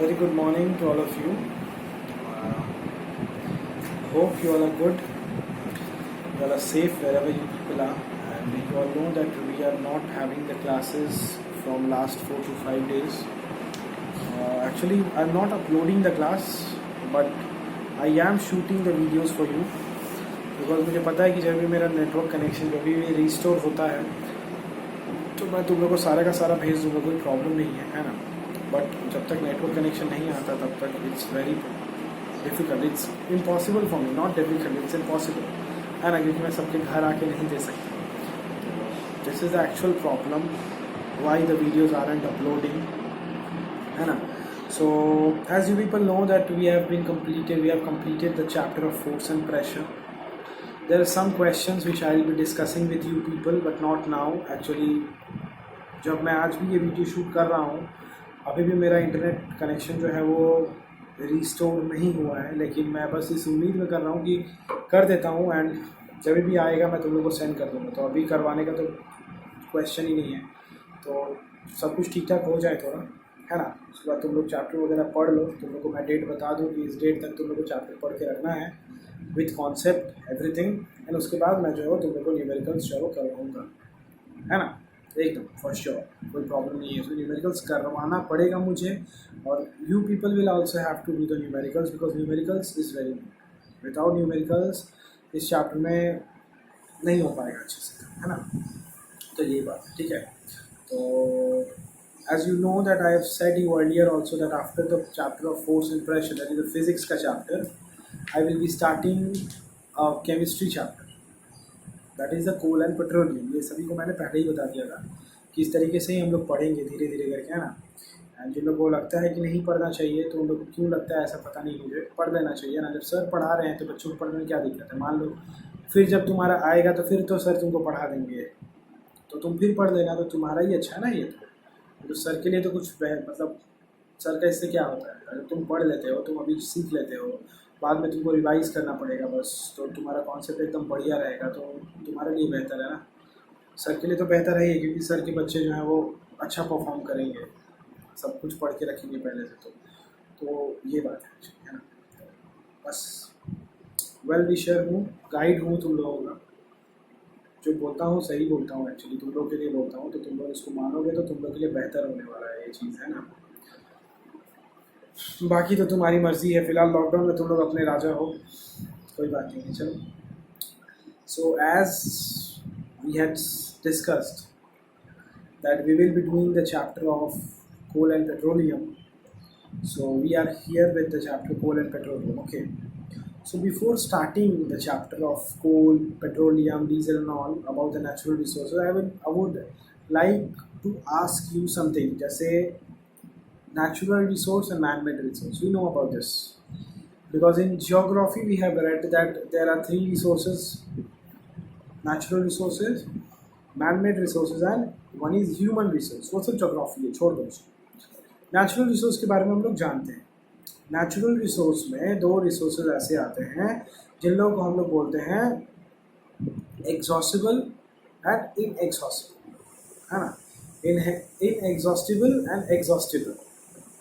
Very good morning to all of you. Hope you all are good. You all are safe wherever you people are, and you all know that we are not having the classes from last 4 to 5 days. Actually, I'm not uploading the class, but I am shooting the videos for you because मुझे पता है कि जब भी मेरा network connection जब भी restore होता है तो मैं तुम लोग को सारा का सारा भेज दूँगा, कोई प्रॉब्लम नहीं है ना. बट जब तक नेटवर्क कनेक्शन नहीं आता तब तक it's very difficult. It's impossible for me, not difficult, it's impossible है ना, क्योंकि मैं सबके घर आके नहीं दे सकता. This is the actual problem why the videos are and uploading, है ना. So as you people know that we have completed the chapter of force and pressure. There are some questions which I will be discussing with you people, but not now. Actually, जब मैं आज भी ये video shoot कर रहा हूँ अभी भी मेरा इंटरनेट कनेक्शन जो है वो रिस्टोर नहीं हुआ है, लेकिन मैं बस इस उम्मीद में कर रहा हूँ कि कर देता हूँ एंड जब भी आएगा मैं तुम लोग को सेंड कर दूँगा. तो अभी करवाने का तो क्वेश्चन ही नहीं है, तो सब कुछ ठीक ठाक हो जाए थोड़ा, है ना. उसके बाद तुम लोग चैप्टर वगैरह पढ़ लो. तुम लोग को मैं डेट बता दूँ कि इस डेट तक तुम लोग को चैप्टर पढ़ के रखना है विथ कॉन्सेप्ट एवरीथिंग, एंड उसके बाद मैं जो है तुम लोग को न्यूमेरिकल्स जो है वो करवाऊँगा, है ना, एकदम फॉर श्योर. कोई प्रॉब्लम नहीं है. तो न्यूमेरिकल्स करवाना पड़ेगा मुझे, और you people will also have to do the numericals because numericals is very good. Without numericals इस चैप्टर में नहीं हो पाएगा अच्छे से, है ना. तो यही बात है, ठीक है. तो as you know that I have said you earlier also that after the chapter of force and pressure, that is the physics का chapter, I will be starting a chemistry chapter, that is the coal and petroleum. ये सभी को मैंने पहले ही बता दिया था कि इस तरीके से ही हम लोग पढ़ेंगे धीरे धीरे करके, है ना. एंड जिन लोगों को लगता है कि नहीं पढ़ना चाहिए तो उन लोग को क्यों लगता है ऐसा पता नहीं, मुझे पढ़ लेना चाहिए ना. जब सर पढ़ा रहे हैं तो बच्चों को पढ़ने में क्या दिक्कत है. मान लो फिर जब तुम्हारा आएगा तो फिर तो सर तुमको पढ़ा देंगे, तो तुम फिर पढ़ लेना, तो तुम्हारा ही अच्छा है ना. ये तो सर के लिए तो कुछ मतलब सर का इससे क्या होता है. अगर तुम पढ़ लेते हो, तुम अभी सीख लेते हो, बाद में तुमको रिवाइज करना पड़ेगा बस, तो तुम्हारा कॉन्सेप्ट एकदम बढ़िया रहेगा, तो तुम्हारे लिए बेहतर है ना. सर के लिए तो बेहतर है ही, क्योंकि सर के बच्चे जो हैं वो अच्छा परफॉर्म करेंगे, सब कुछ पढ़ के रखेंगे पहले से. तो ये बात है ना. बस वेल विशर हूँ, गाइड हूँ तुम लोगों का. जो बोलता हूँ सही बोलता हूँ, एक्चुअली तुम लोग के लिए बोलता हूँ, तो तुम लोग इसको मानोगे तो तुम लोग के लिए बेहतर होने वाला है ये चीज़, है ना. बाकी तो तुम्हारी मर्ज़ी है. फ़िलहाल लॉकडाउन में तुम लोग अपने राजा हो, कोई बात नहीं है. चलो, so as we had discussed that we will be doing the chapter of coal and petroleum. So we are here with the chapter coal and petroleum. Okay. So before starting the chapter of coal, petroleum, diesel and all about the natural resources, I would like to ask you something. जैसे natural resource and man-made resource. We know about this because in geography we have read that there are three resources: natural resources, man-made resources, and one is human resource. वो सब geography है, छोड़ दो उसको. Natural resource के बारे में हम लोग जानते हैं. नेचुरल रिसोर्स में दो रिसोर्सेज ऐसे आते हैं जिन लोगों को हम लोग बोलते हैं एग्जॉस्टिबल एंड इनएग्जॉस्टिबल, है ना. इनएग्जॉस्टिबल एंड एग्जॉस्टिबल,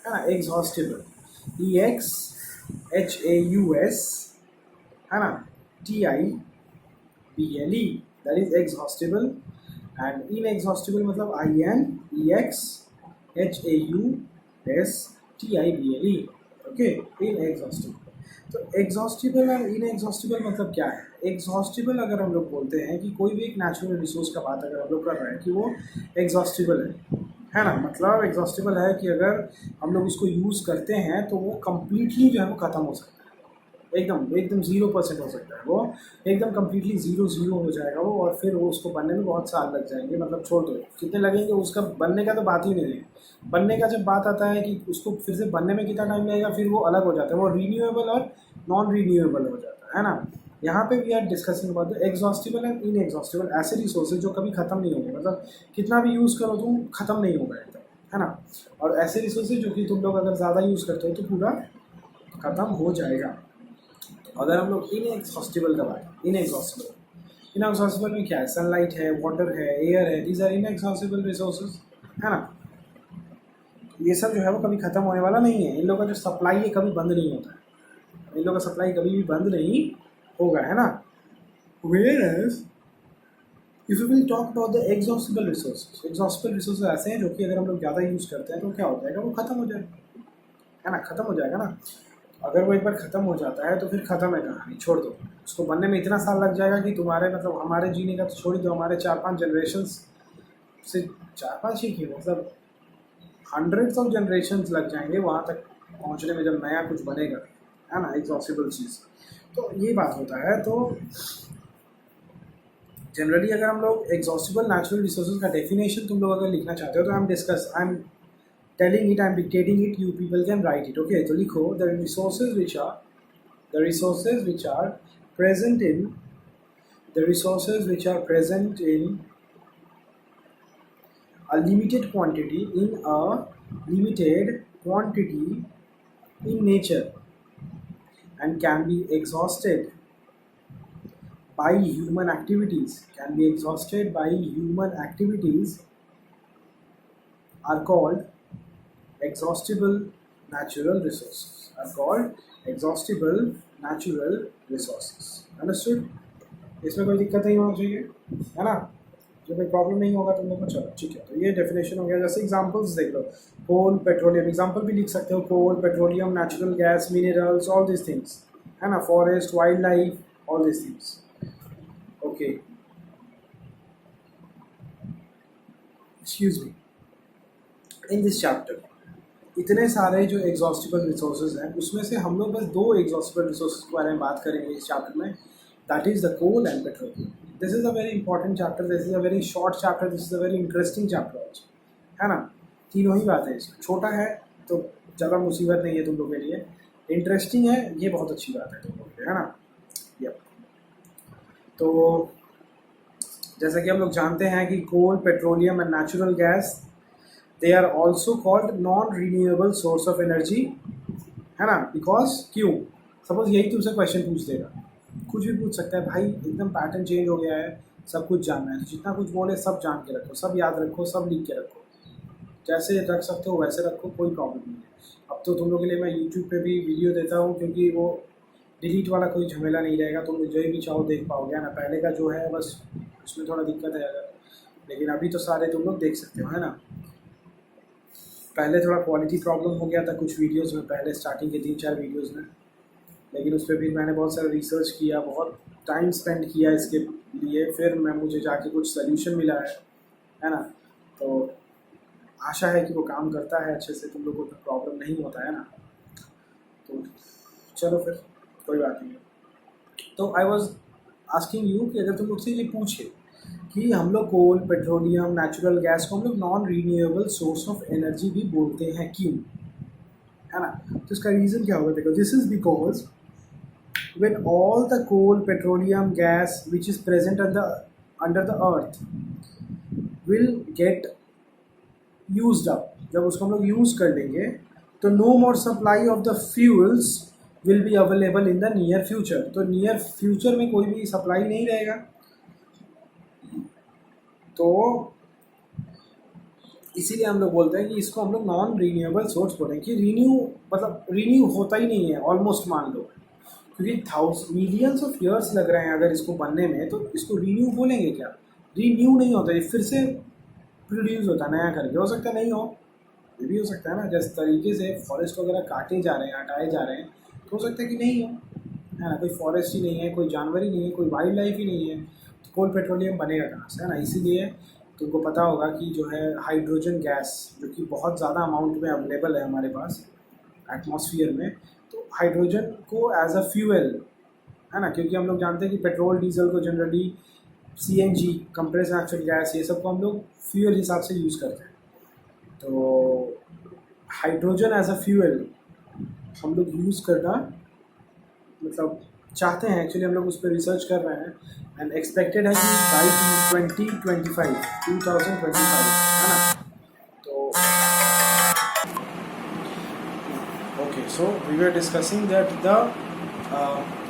है ना. एग्जॉस्टिबल EXHAUS, है ना, TIBLE, that is exhaustible. And inexhaustible मतलब INEXHAUSTIBLE. Okay, inexhaustible. तो एग्जॉस्टिबल एंड इनएग्जॉस्टिबल मतलब क्या है. एग्जॉस्टिबल अगर हम लोग बोलते हैं कि कोई भी एक नेचुरल रिसोर्स का बात अगर हम लोग कर रहे हैं कि वो एग्जॉस्टिबल है ना, मतलब एग्जॉस्टिबल है कि अगर हम लोग उसको यूज़ करते हैं तो वो कम्प्लीटली जो है वो ख़त्म हो सकता है, एकदम 0% हो सकता है. वो एकदम कम्प्लीटली ज़ीरो हो जाएगा वो, और फिर वो उसको बनने में बहुत साल लग जाएंगे. मतलब छोड़ दो कितने लगेंगे, उसका बनने का तो बात ही नहीं है. बनने का जब बात आता है कि उसको फिर से बनने में कितना टाइम लगेगा, फिर वो अलग हो जाता है. वो रीन्यूएबल और नॉन रीन्यूएबल हो जाता है ना. यहाँ पे we are discussing about the exhaustible and inexhaustible, ऐसे रिसोर्सेज जो कभी ख़त्म नहीं होंगे, मतलब कितना भी यूज़ करो तुम ख़त्म नहीं होगा एकदम, है ना. और ऐसे रिसोर्सेज जो कि तुम लोग अगर ज़्यादा यूज़ करते हो तो पूरा ख़त्म हो जाएगा. अगर हम लोग इनएग्जॉस्टिबल का बात, इनएग्जॉस्टिबल में क्या है, सनलाइट है, वाटर है, एयर है, दीज आर इनएग्जॉस्टिबल रिसोर्सेज, है ना. ये सब जो है वो कभी ख़त्म होने वाला नहीं है। इन लोगों का जो सप्लाई है कभी बंद नहीं होता है, इन लोगों का सप्लाई कभी भी बंद नहीं होगा, है ना। Whereas if you will talk about the exhaustible resources, exhaustible resources ऐसे हैं जो कि अगर हम लोग ज़्यादा यूज़ करते हैं तो क्या हो जाएगा, वो ख़त्म हो जाएगा, है ना, ख़त्म हो जाएगा ना। अगर वो एक बार ख़त्म हो जाता है तो फिर ख़त्म है कहानी, छोड़ दो उसको। बनने में इतना साल लग जाएगा कि तुम्हारे मतलब हमारे जीने का तो छोड़ दो, हमारे 4-5 जनरेशन्स से 4-5 ही क्यों, मतलब हंड्रेड्स ऑफ जनरेशन्स लग जाएंगे वहाँ तक पहुँचने में, जब नया कुछ बनेगा, है ना, एग्जॉस्टिबल चीज़। तो ये बात होता है। तो जनरली अगर हम लोग एग्जॉस्टिबल नेचुरल रिसोर्सेज का डेफिनेशन तुम लोग अगर लिखना चाहते हो तो I am telling it, I am dictating it, you people can write it. Okay, तो लिखो the resources which are present in a limited quantity in nature and can be exhausted by human activities, are called exhaustible natural resources, understood? इसमें कोई दिक्कत नहीं होना चाहिए, है ना, जो कोई प्रॉब्लम नहीं होगा तुम लोग को। चलो ठीक है, तो ये डेफिनेशन हो गया। जैसे एग्जांपल्स देख लो, कोल, पेट्रोलियम, एग्जांपल भी लिख सकते हो, coal, petroleum, natural gas, minerals, all this things, है ना, forest, wildlife, all this things. Okay, excuse me, in this chapter इतने सारे जो एग्जॉस्टिबल रिसोर्सेज हैं उसमें से हम लोग बस 2 एग्जॉस्टिबल रिसोर्सेज के बारे में बात करेंगे इस चैप्टर में, that is the coal and petroleum. This is a very important chapter, this is a very short chapter, this is a very interesting chapter also, है ना। तीनों ही बातें इसमें, छोटा है तो ज़्यादा मुसीबत नहीं है तुम लोग के लिए, इंटरेस्टिंग है, ये बहुत अच्छी बात है तुम लोग के लिए, है ना। यप, तो जैसा कि हम लोग जानते हैं कि coal, petroleum and natural gas, they are also called non renewable source of energy, है ना। बिकॉज क्यों, सपोज यही तुमसे क्वेश्चन पूछ देगा, कुछ भी पूछ सकता है भाई, एकदम पैटर्न चेंज हो गया है, सब कुछ जानना है, तो जितना कुछ बोले सब जान के रखो, सब याद रखो, सब लिख के रखो, जैसे रख सकते हो वैसे रखो, कोई प्रॉब्लम नहीं है। अब तो तुम लोग के लिए मैं यूट्यूब पे भी वीडियो देता हूँ, क्योंकि वो डिलीट वाला कोई झमेला नहीं रहेगा, तुम जो भी चाहो देख पाओगे, ना। पहले का जो है बस उसमें थोड़ा दिक्कत है अगर, लेकिन अभी तो सारे तुम लोग देख सकते हो, है ना। पहले थोड़ा क्वालिटी प्रॉब्लम हो गया था कुछ वीडियोज़ में, पहले स्टार्टिंग के 3-4 वीडियोज़ में, लेकिन उस पर भी मैंने बहुत सारा रिसर्च किया, बहुत टाइम स्पेंड किया इसके लिए, फिर मुझे जाके कुछ सोल्यूशन मिला है ना। तो आशा है कि वो काम करता है अच्छे से, तुम लोगों को प्रॉब्लम नहीं होता है ना। तो चलो फिर कोई बात नहीं। तो आई वॉज आस्किंग यू कि अगर तुम लोग से ये पूछे कि हम लोग कोल, पेट्रोलियम, नेचुरल गैस को हम लोग non renewable source of energy भी बोलते हैं, क्यों, है ना। तो इसका रीज़न क्या होगा, देखो, this is because when all the coal, petroleum, gas which is present under the earth will get used up, जब उसको हम लोग यूज़ कर लेंगे तो no more supply of the fuels will be available in the near future। तो near future में कोई भी सप्लाई नहीं रहेगा, तो इसीलिए हम लोग बोलते हैं कि इसको हम लोग नॉन रीन्यूएबल सोर्स बोलेंगे। कि रीन्यू होता ही नहीं है ऑलमोस्ट, मान लो, क्योंकि मिलियंस ऑफ ईयर्स लग रहे हैं अगर इसको बनने में, तो इसको रीन्यू बोलेंगे क्या, रीन्यू नहीं होता, ये फिर से प्रोड्यूस होता है नया करके। हो सकता है नहीं हो, ये भी हो सकता है ना, जिस तरीके से फॉरेस्ट वगैरह काटे जा रहे हैं, हटाए जा रहे हैं, तो हो सकता है कि नहीं हो, है ना, कोई फॉरेस्ट ही नहीं है, कोई जानवर ही नहीं है, कोई वाइल्ड लाइफ ही नहीं है, तो कोल पेट्रोलियम बनेगा कहाँ से, है ना। इसीलिए तुमको पता होगा कि जो है हाइड्रोजन गैस, जो कि बहुत ज़्यादा अमाउंट में अवेलेबल है हमारे पास एटमॉस्फेयर में, तो हाइड्रोजन को एज अ फ्यूल, है ना, क्योंकि हम लोग जानते हैं कि पेट्रोल, डीजल को generally CNG, compress natural gas, ये सब को हम लोग फ्यूल हिसाब से यूज़ करते हैं। तो हाइड्रोजन एज अ फ्यूल हम लोग यूज़ करना मतलब चाहते हैं, एक्चुअली हम लोग उस पर रिसर्च कर रहे हैं, एंड एक्सपेक्टेड है कि बाई 2025, है ना। तो okay, so we were discussing that the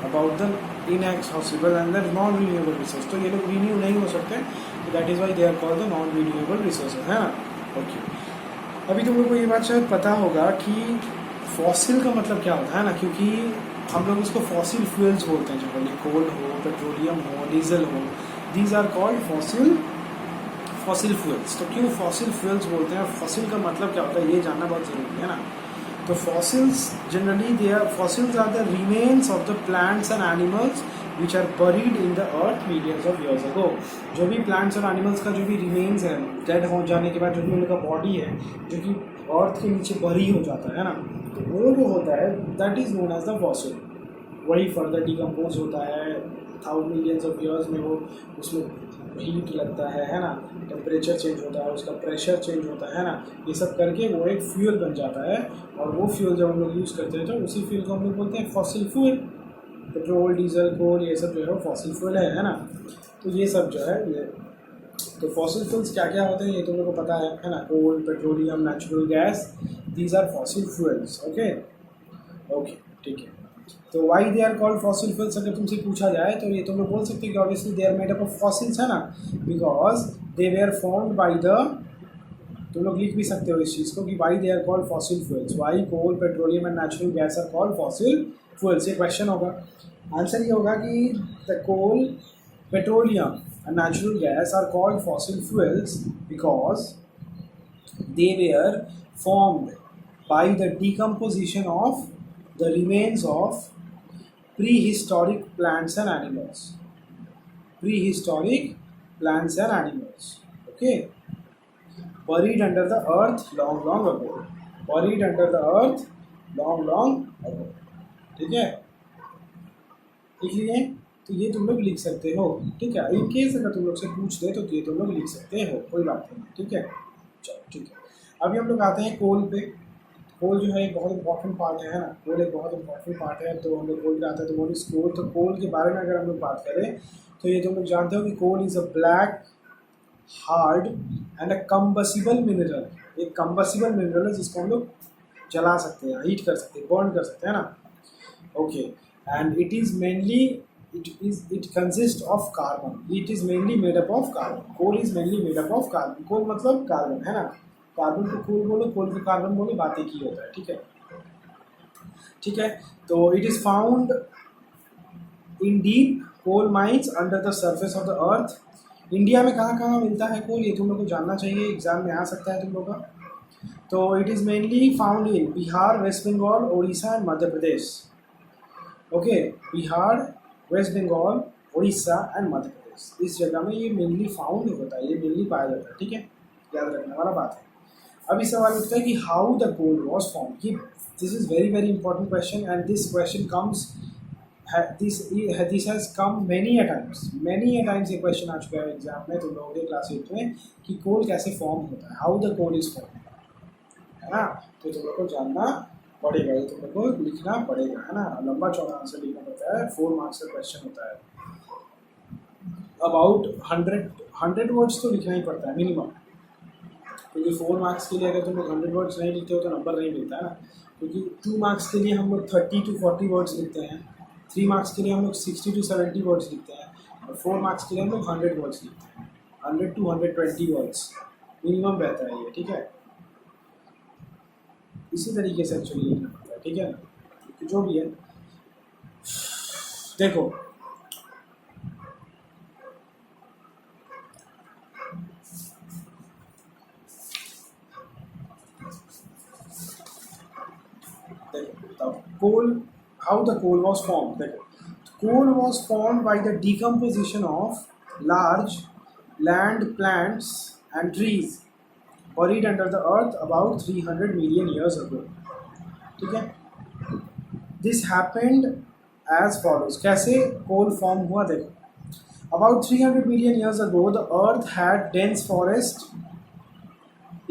about the inexhaustible and the non-renewable resource। तो ये लोग renew नहीं हो सकते, so that is why they are called the non-renewable resources, है ना। Okay, अभी तुम लोग को ये बात शायद पता होगा कि फॉसिल का मतलब क्या होता है ना, क्योंकि हम लोग इसको फॉसिल फ्यूल्स बोलते हैं, जनरली कोल हो, पेट्रोलियम हो, डीजल हो, these are called fossil fuels. तो क्यों फॉसिल फ्यूल्स बोलते हैं, फॉसिल का मतलब क्या होता है ये जानना बहुत ज़रूरी है ना। तो fossils generally they are fossils are the remains of the plants and animals which are buried in the earth millions of years ago. जो भी प्लांट्स और एनिमल्स का जो भी रिमेन्स है डेड हो जाने के बाद, जो भी उनका बॉडी है जो कि अर्थ के नीचे बरी हो जाता है ना, तो वो जो होता है that is known as the fossil. वही फर्दर डिकम्पोज होता है, 1000 मिलियंस ऑफ ईयर्स में वो उसमें हीट लगता है ना, टेम्परेचर चेंज होता है, उसका प्रेशर चेंज होता है ना, ये सब करके वो एक फ्यूल बन जाता है। और वो फ्यूल जब हम लोग यूज़ करते हैं तो उसी फ्यूल को हम लोग बोलते हैं फॉसिल फ्यूल। पेट्रोल, डीजल, कोल, ये सब जो है वो फॉसिल फ्यूल है ना। तो ये सब जो है ये, तो फॉसिल फ्यूल्स क्या क्या होते हैं ये तुम लोग को पता है ना। Coal, petroleum, natural gas, these are fossil fuels. Okay okay ठीक है। तो why they are called fossil fuels अगर तुमसे पूछा जाए तो ये तुम लोग बोल सकते हो कि obviously they are made up of fossils, है ना, because they were formed by the, तुम लोग लिख भी सकते हो इस चीज़ को कि why they are called fossil fuels, why coal, petroleum and natural gas are called fossil fuels. ये क्वेश्चन होगा, आंसर ये होगा कि the coal, petroleum and natural gas are called fossil fuels because they were formed by the decomposition of the remains of prehistoric plants and animals. Prehistoric plants and animals. Okay. Buried under the earth long, long ago. Buried under the earth long, long ago. ठीक है, लिख लिए। तो ये तुम लोग लिख सकते हो, ठीक है। इन केस अगर तुम लोग से पूछ दे तो ये तुम लोग लिख सकते हो, कोई बात नहीं, ठीक है। चलो ठीक है, अभी हम लोग आते हैं कोल पे। कोल जो है एक बहुत इंपॉर्टेंट पार्ट है ना, कोल एक बहुत इंपॉर्टेंट पार्ट है। तो हम लोग कोल पे आते हैं तो व्हाट इज कोल। तो कोल के बारे में अगर हम लोग बात करें तो ये तुम लोग जानते हो कि coal is a black, hard and a combustible mineral. एक कम्बसिबल मिनरल है जिसको हम लोग जला सकते हैं, हीट कर सकते हैं, बर्न कर सकते हैं ना। Okay, and it is mainly it consists of carbon. It is mainly made up of carbon. Coal is mainly made up of carbon. कोल मतलब कार्बन, है ना। कार्बन को कोल बोलो, कोल को कार्बन बोलो, बात एक ही होता है, ठीक है। ठीक है, तो it is found in deep coal mines under the surface of the earth. India में कहाँ कहाँ मिलता है कोल, ये तुम लोग को जानना चाहिए, एग्जाम में आ सकता है तुम लोग का। तो it is mainly found in Bihar, west Bengal, Orissa and Madhya Pradesh. Okay, Bihar, west Bengal, Orissa and Madhya Pradesh, इस जगह में ये मेनली फाउंड होता है, ये मेनली पाया जाता है, ठीक है, याद रखने वाला बात है। अभी सवाल उठता है कि how the coal was form. कि this is very very important question and this question comes this has come many a times ये क्वेश्चन आ चुका है एग्जाम में, तुम लोगों के क्लास 8 में, कि कोल कैसे फॉर्म होता है, how the coal is form, है ना। तो तुम लोग को जानना पड़ेगा, ये तुम लोग को लिखना पड़ेगा, है ना। लंबा चौड़ा आंसर लिखना पड़ता है, 4 मार्क्स का क्वेश्चन होता है। अबाउट 100 वर्ड्स तो लिखना ही पड़ता है मिनिमम, क्योंकि 4 मार्क्स के लिए अगर तुम लोग 100 वर्ड्स नहीं लिखते हो तो नंबर नहीं मिलता है ना। क्योंकि 2 मार्क्स के लिए हम लोग 30 to 40 वर्ड्स लिखते हैं, 3 मार्क्स के लिए हम लोग 60 to 70 वर्ड्स लिखते हैं, और 4 मार्क्स के लिए हम लोग 100 वर्ड्स लिखते हैं। 100 to 120 वर्ड्स मिनिमम रहता है ये, ठीक है। इसी तरीके से एक्चुअली लिखना पड़ता है, ठीक है ना। जो भी है देखो, coal, how the coal was formed. Coal was formed by the decomposition of large land plants and trees buried under the earth about 300 million years ago. ठीक है, this happened as follows. कैसे coal form हुआ देखो, about 300 million years ago the earth had dense forest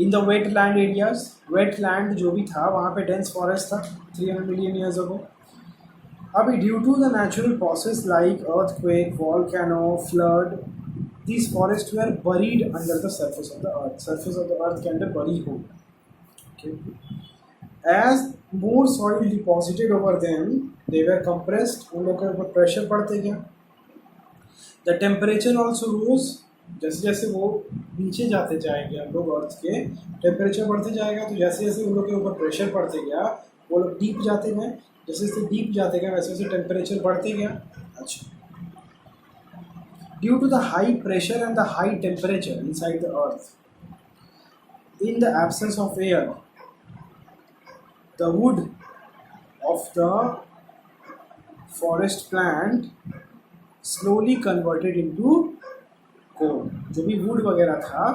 in the wetland areas. Wetland जो भी था वहाँ पे डेंस फॉरेस्ट था 300 मिलियन ईयर्स अगो। अभी due to the natural process like earthquake, volcano, flood, this forest were buried under the surface of the earth. Surface of the earth के अंदर bury हो गया। As more soil deposited over them they were compressed, उन लोगों के ऊपर pressure पड़ते गया। द टेम्परेचर ऑल्सो रोज, जैसे जैसे वो नीचे जाते जाएंगे हम लोग अर्थ के, टेम्परेचर बढ़ते जाएगा, तो जैसे जैसे उन लोग के ऊपर प्रेशर बढ़ते गया वो लोग डीप जाते गए, जैसे जैसे डीप जाते गए वैसे वैसे टेम्परेचर बढ़ते गया। अच्छा, due to the high pressure and the high temperature inside the earth, in the absence of air, the wood of the forest plant slowly converted into coal। जो भी वुड वगैरह था,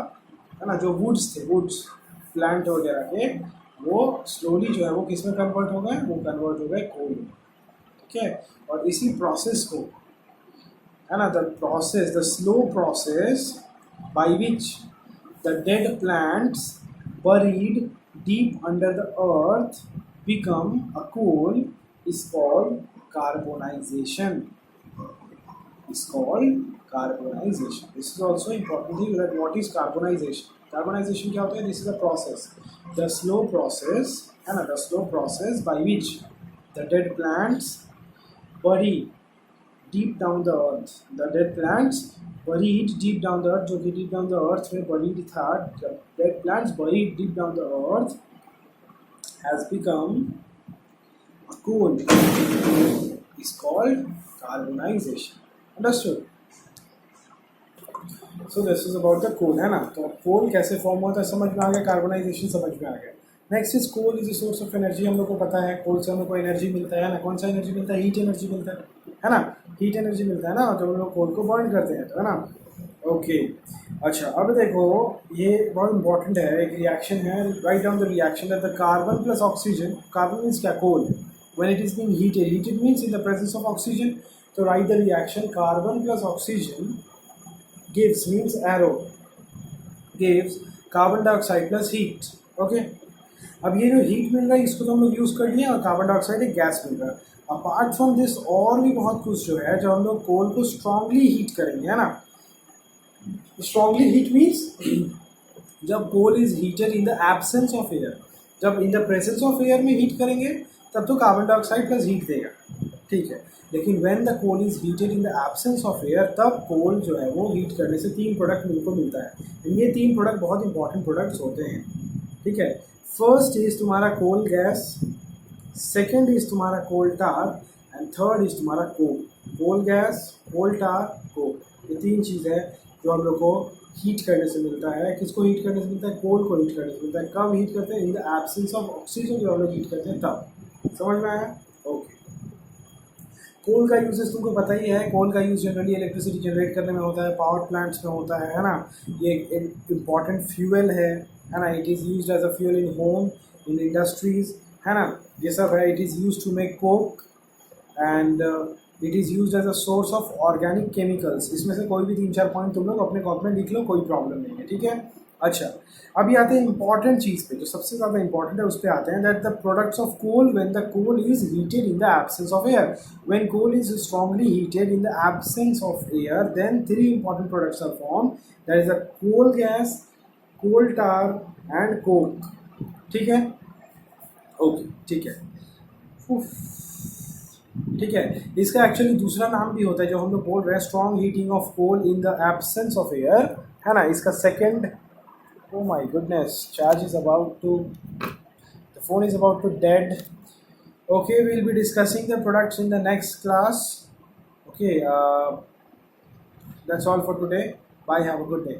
है ना, जो वुड्स थे, वुड्स प्लांट वगैरह के, वो स्लोली जो है वो किस में कन्वर्ट हो गए, वो कन्वर्ट हो गए कोल में। ठीक है, और इसी प्रोसेस को, है ना, the process, the slow process by which the dead plants buried deep under the earth become a coal is called carbonization. Is called carbonization. This is also important thing, that what is carbonization? Carbonization क्या होता है? This is a process, the slow process, है ना, the slow process by which the dead plants bury deep down the earth, the dead plants buried deep down the earth, जो कि deep down the earth में buried था, the dead plants buried deep down the earth has become a coal is called carbonization. Understood? So this is about the coal, है ना, तो coal कैसे form होता है समझ में आ गया, कार्बोनाइजेशन समझ में आ गया। Next is coal is a source of energy. हम लोग को पता है कोल से हम लोग को एनर्जी मिलता है ना, कौन सा एनर्जी मिलता है, हीट एनर्जी मिलता है ना, हीट एनर्जी मिलता है ना, तो हम लोग कोल को बर्न करते हैं, तो है ना। ओके, अच्छा अब देखो ये बहुत इंपॉर्टेंट है, एक रिएक्शन है, write down the reaction that the carbon plus oxygen, carbon means क्या, coal, when it is being heated, heated means in the presence of oxygen, तो write the reaction carbon plus oxygen gives, means arrow, gives carbon dioxide plus heat. Okay, अब ये जो heat मिल रहा है इसको तो हम लोग यूज़ कर लिए, और कार्बन डाइऑक्साइड एक गैस मिल रहा है। अपार्ट फ्रॉम दिस और भी बहुत कुछ जो है, जब हम लोग कोल को स्ट्रांगली हीट करेंगे, है ना, स्ट्रांगली हीट मीन्स जब coal is heated in the absence of air, जब in the presence of air में हीट करेंगे तब तो कार्बन डाइऑक्साइड प्लस हीट देगा, ठीक है, लेकिन when the coal is heated in the absence of air, तब कोल जो है वो हीट करने से तीन प्रोडक्ट मिलको मिलता है। ये तीन प्रोडक्ट बहुत इंपॉर्टेंट प्रोडक्ट्स होते हैं, ठीक है। फर्स्ट इज तुम्हारा कोल गैस, सेकेंड इज तुम्हारा कोल टार, एंड थर्ड इज तुम्हारा कोक। कोल गैस, कोल टार, कोक, ये तीन चीज़ है जो हम लोग को हीट करने से मिलता है। किसको हीट करने से मिलता है, कोल को हीट करने से मिलता है। कब हीट करते हैं, इन द एब्सेंस ऑफ ऑक्सीजन, जो हम लोग हीट करते हैं तब। समझ में आया? ओके। कोल का यूजेस तुमको पता ही है, कोल का यूज जनरली इलेक्ट्रिसिटी जनरेट करने में होता है, पावर प्लांट्स में होता है ना, ये एक इम्पॉर्टेंट फ्यूल है ना, it is used as a fuel in home, in industries, है ना, ये सब है। It is use to make coke and it is use as a source of organic chemicals. इसमें से कोई भी तीन चार पॉइंट तुम लोग अपने कॉपी में लिख लो, कोई प्रॉब्लम नहीं है, ठीक है। अच्छा, अभी आते हैं इंपॉर्टेंट चीज़ पे, जो सबसे ज़्यादा इंपॉर्टेंट है उस पर आते हैं, that the products of coal when the coal is heated in the absence of air. When coal is strongly heated in the absence of air, then three important products are form, that is the coal gas, coal tar and coke, ठीक है। Okay, ठीक है, ठीक है। इसका actually दूसरा नाम भी होता है, जो हम लोग बोल रहे हैं strong heating of coal in the absence of air, है ना। इसका second, oh my goodness, charge is about to, the phone is about to dead. Okay, we'll be discussing the products in the next class. Okay, that's all for today. Bye, have a good day.